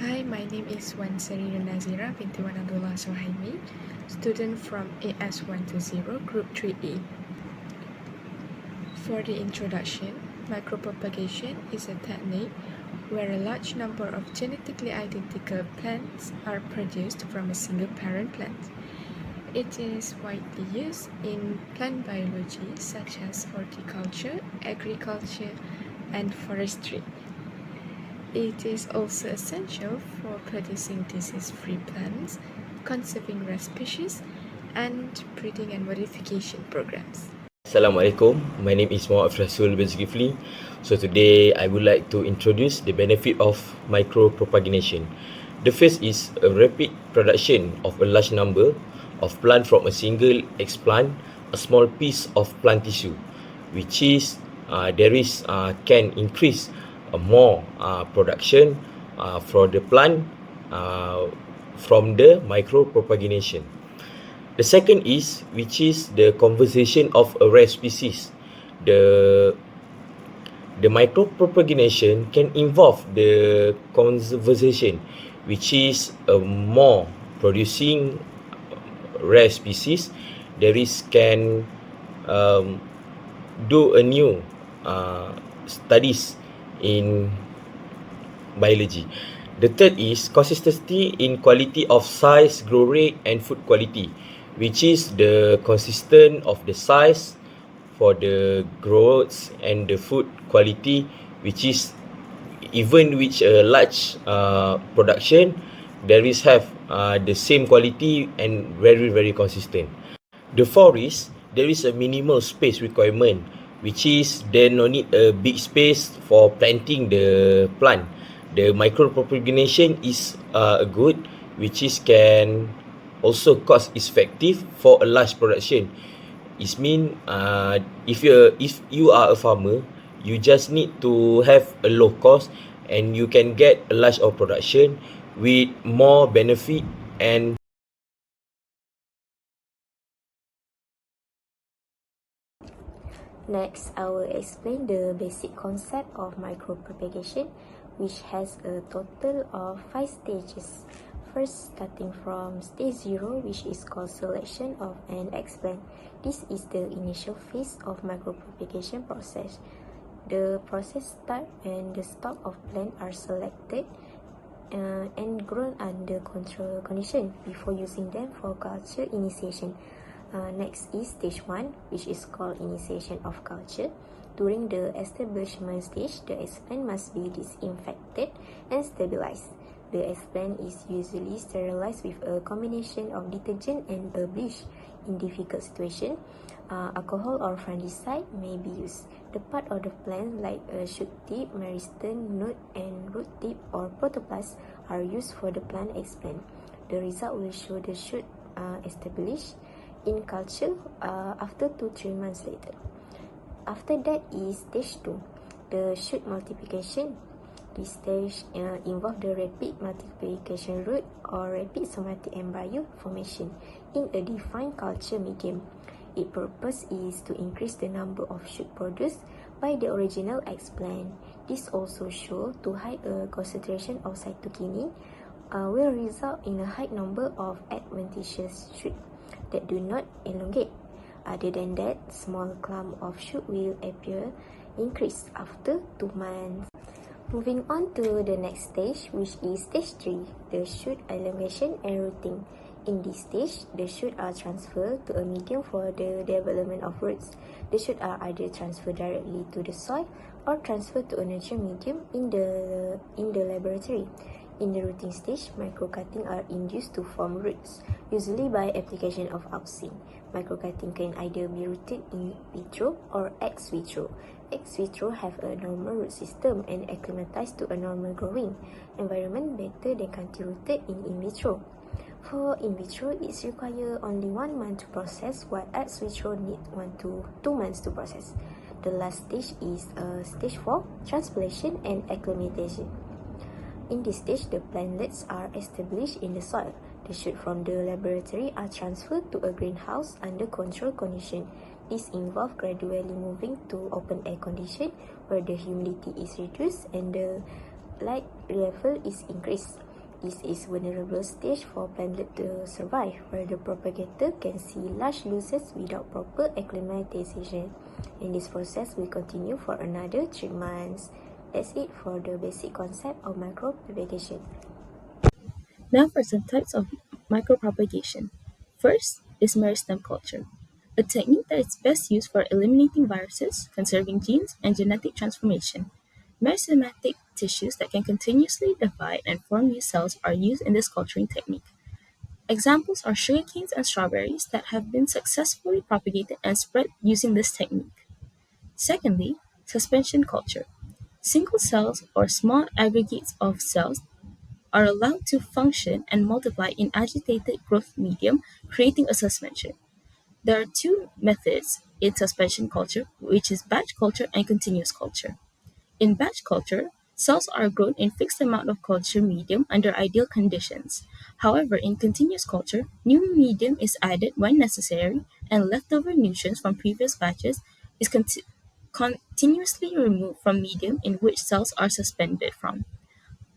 Hi, my name is Wan Serina Nazira binti Wan Abdullah Sohaimi, student from AS120 Group 3A. For the introduction, micropropagation is a technique where a large number of genetically identical plants are produced from a single parent plant. It is widely used in plant biology such as horticulture, agriculture, and forestry. It is also essential for producing disease-free plants, conserving rare species, and breeding and modification programs. Assalamualaikum, my name is Muhammad Rasul bin Zulkifli. So today I would like to introduce the benefit of micropropagation. The first is a rapid production of a large number of plant from a single explant, a small piece of plant tissue, which is can increase more production for the plant from the micropropagation. The second is, which is the conservation of a rare species. The micropropagation can involve the conservation, which is more producing rare species. There is can do a new studies in biology. The third is consistency in quality of size, growth rate, and food quality, which is the consistent of the size for the growth and the food quality, which is even with a large production, there is have the same quality and very consistent. The fourth is there is a minimal space requirement, which is there no need a big space for planting the plant. The micropropagation is good, which is can also cost effective for a large production. It mean if you are a farmer, you just need to have a low cost and you can get a large of production with more benefit. And Next, I will explain the basic concept of micropropagation, which has a total of 5 stages. First, starting from stage 0, which is called selection of an explant. This is the initial phase of micropropagation process. The process start when the stock of plant are selected and grown under control condition before using them for culture initiation. Next is stage 1, which is called initiation of culture. During the establishment stage, the explant must be disinfected and stabilized. The explant is usually sterilized with a combination of detergent and a bleach. In difficult situation, alcohol or fungicide may be used. The part of the plant like a shoot tip, meristem, node, and root tip or protoplast are used for the plant explant. The result will show the shoot established in culture after 2-3 months later. After that is stage 2, the shoot multiplication. This stage involves the rapid multiplication route or rapid somatic embryo formation in a defined culture medium. Its purpose is to increase the number of shoot produced by the original explant. This also shows to high concentration of cytokinin will result in a high number of adventitious shoot that do not elongate. Other than that, small clump of shoot will appear increase after 2 months. Moving on to the next stage, which is stage 3, the shoot elongation and rooting. In this stage, the shoot are transferred to a medium for the development of roots. The shoot are either transferred directly to the soil or transferred to a natural medium in the laboratory. In the rooting stage, microcutting are induced to form roots, usually by application of auxin. Microcutting can either be rooted in vitro or ex vitro. Ex vitro have a normal root system and acclimatized to a normal growing environment better than cultivated in vitro. For in vitro, it requires only 1 month to process, while ex vitro need 1 to 2 months to process. The last stage is stage 4, transplantation and acclimatization. In this stage, the plantlets are established in the soil. The shoot from the laboratory are transferred to a greenhouse under controlled condition. This involves gradually moving to open air condition where the humidity is reduced and the light level is increased. This is vulnerable stage for plantlet to survive, where the propagator can see large losses without proper acclimatization. And this process will continue for another 3 months. That's it for the basic concept of micropropagation. Now for some types of micropropagation. First is meristem culture, a technique that is best used for eliminating viruses, conserving genes, and genetic transformation. Meristematic tissues that can continuously divide and form new cells are used in this culturing technique. Examples are sugarcanes and strawberries that have been successfully propagated and spread using this technique. Secondly, suspension culture. Single cells or small aggregates of cells are allowed to function and multiply in agitated growth medium, creating a suspension. There are two methods in suspension culture, which is batch culture and continuous culture. In batch culture, cells are grown in fixed amount of culture medium under ideal conditions. However, in continuous culture, new medium is added when necessary and leftover nutrients from previous batches is continuously removed from medium in which cells are suspended from.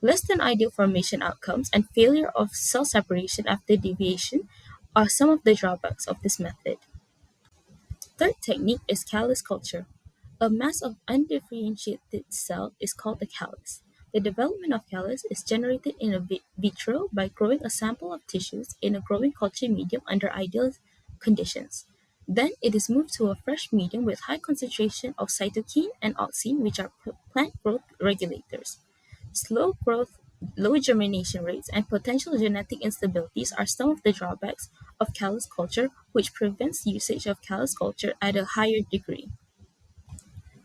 Less than ideal formation outcomes and failure of cell separation after deviation are some of the drawbacks of this method. Third technique is callus culture. A mass of undifferentiated cell is called a callus. The development of callus is generated in vitro by growing a sample of tissues in a growing culture medium under ideal conditions. Then it is moved to a fresh medium with high concentration of cytokine and auxin, which are plant growth regulators. Slow growth, low germination rates, and potential genetic instabilities are some of the drawbacks of callus culture, which prevents usage of callus culture at a higher degree.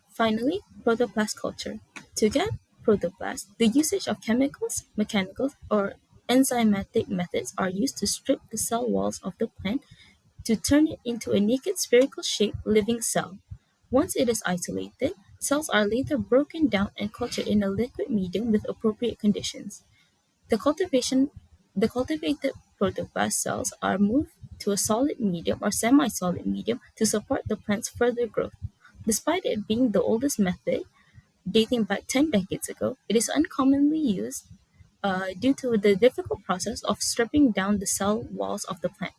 Finally, protoplast culture. To get protoplast, the usage of chemicals, mechanical, or enzymatic methods are used to strip the cell walls of the plant to turn it into a naked spherical-shaped living cell. Once it is isolated, cells are later broken down and cultured in a liquid medium with appropriate conditions. The cultivated protoplast cells are moved to a solid medium or semi-solid medium to support the plant's further growth. Despite it being the oldest method, dating back 10 decades ago, it is uncommonly used due to the difficult process of stripping down the cell walls of the plant.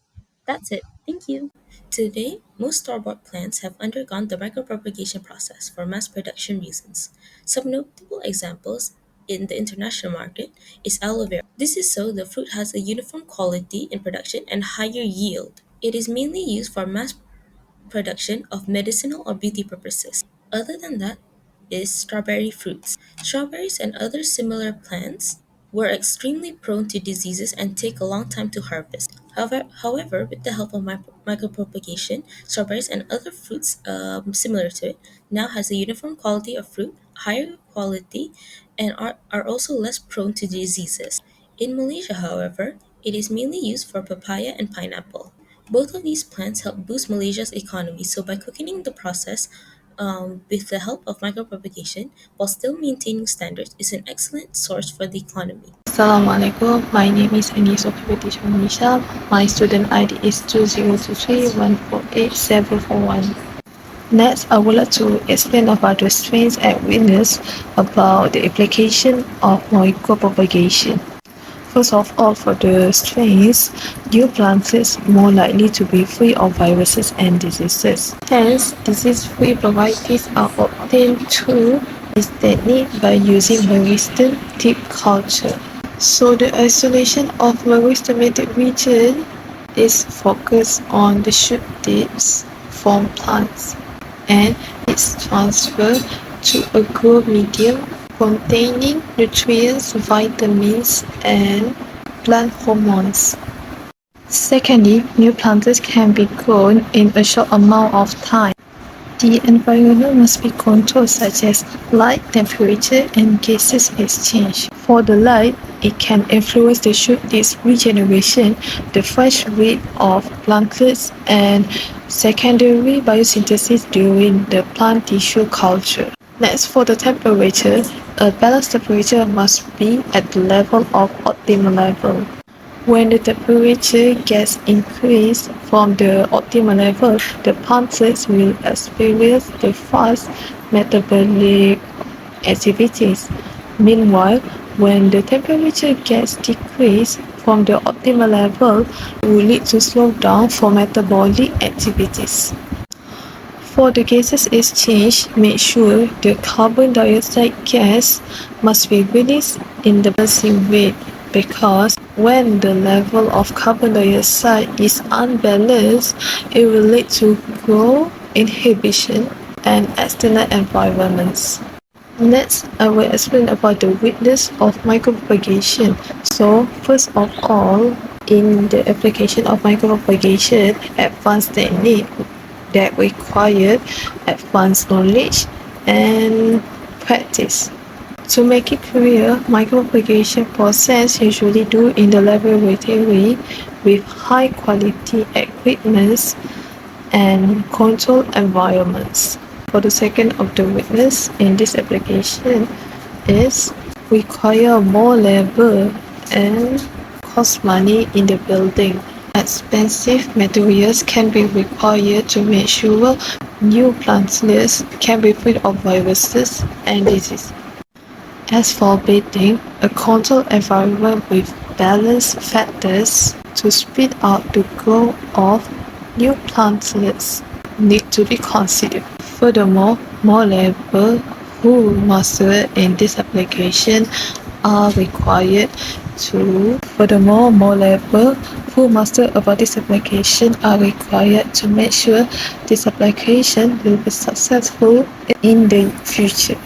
That's it. Thank you. Today, most store-bought plants have undergone the micropropagation process for mass production reasons. Some notable examples in the international market is aloe vera. This is so the fruit has a uniform quality in production and higher yield. It is mainly used for mass production of medicinal or beauty purposes. Other than that is strawberry fruits. Strawberries and other similar plants were extremely prone to diseases and take a long time to harvest. However, with the help of micropropagation, strawberries and other fruits similar to it now has a uniform quality of fruit, higher quality, and are also less prone to diseases. In Malaysia, however, it is mainly used for papaya and pineapple. Both of these plants help boost Malaysia's economy, so by quickening the process with the help of micropropagation while still maintaining standards is an excellent source for the economy. Assalamualaikum. My name is Anis Okibetish Manisha. My student ID is 2023148741. Next, I would like to explain about the strains and weakness about the application of micropropagation. First of all, for the strains, new plants is more likely to be free of viruses and diseases. Hence, disease-free varieties are obtained through this technique by using meristem tip culture. So the isolation of meristematic region is focused on the shoot tips from plants and its transfer to a grow medium containing nutrients, vitamins, and plant hormones. Secondly, new plants can be grown in a short amount of time. The environment must be controlled, such as light, temperature, and gases exchange. For the light, it can influence the shoot tips regeneration, the fresh rate of plantlets, and secondary biosynthesis during the plant tissue culture. Next, for the temperature, a balanced temperature must be at the level of optimal level. When the temperature gets increased from the optimal level, the plantlets will experience the fast metabolic activities. Meanwhile, when the temperature gets decreased from the optimal level, it will lead to slowdown for metabolic activities. For the gases exchange, make sure the carbon dioxide gas must be released in the balancing rate, because when the level of carbon dioxide is unbalanced, it will lead to growth inhibition and external environments. Next, I will explain about the weakness of micropropagation. So, first of all, in the application of micropropagation, advanced technique that require advanced knowledge and practice. To make it clear, micropropagation process usually do in the laboratory with high quality equipment and controlled environments. For the second of the weakness in this application is require more labor and cost money in the building. Expensive materials can be required to make sure new plantlets can be free of viruses and disease. As for breeding, a controlled environment with balanced factors to speed up the growth of new plantlets need to be considered. Furthermore, more labor who master in this application are required to about this application are required to make sure this application will be successful in the future.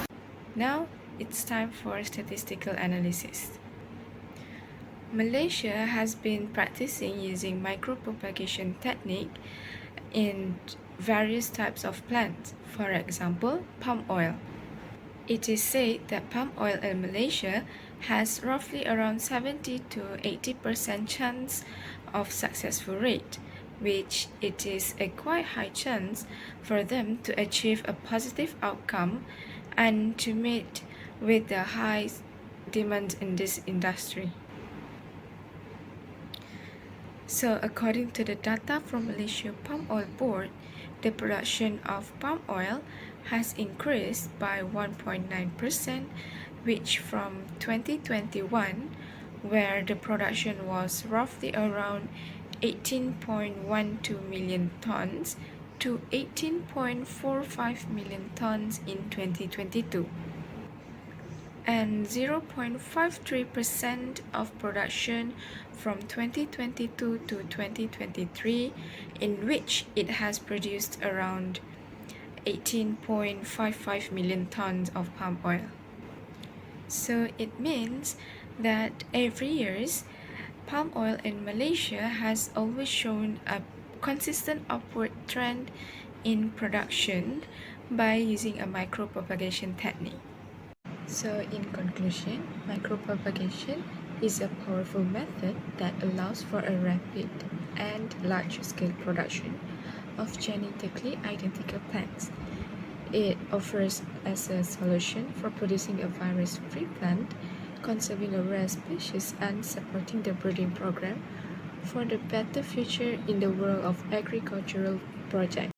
Now it's time for statistical analysis. Malaysia has been practicing using micropropagation technique in various types of plants, for example, palm oil. It is said that palm oil in Malaysia has roughly around 70 to 80% chance of successful rate, which it is a quite high chance for them to achieve a positive outcome and to meet with the high demand in this industry. So according to the data from Malaysia Palm Oil Board, the production of palm oil has increased by 1.9%, which from 2021, where the production was roughly around 18.12 million tons to 18.45 million tons in 2022. And 0.53% of production from 2022 to 2023, in which it has produced around 18.55 million tons of palm oil. So it means that every year, palm oil in Malaysia has always shown a consistent upward trend in production by using a micropropagation technique. So in conclusion, micropropagation is a powerful method that allows for a rapid and large-scale production of genetically identical plants. It offers as a solution for producing a virus-free plant, conserving a rare species, and supporting the breeding program for the better future in the world of agricultural projects.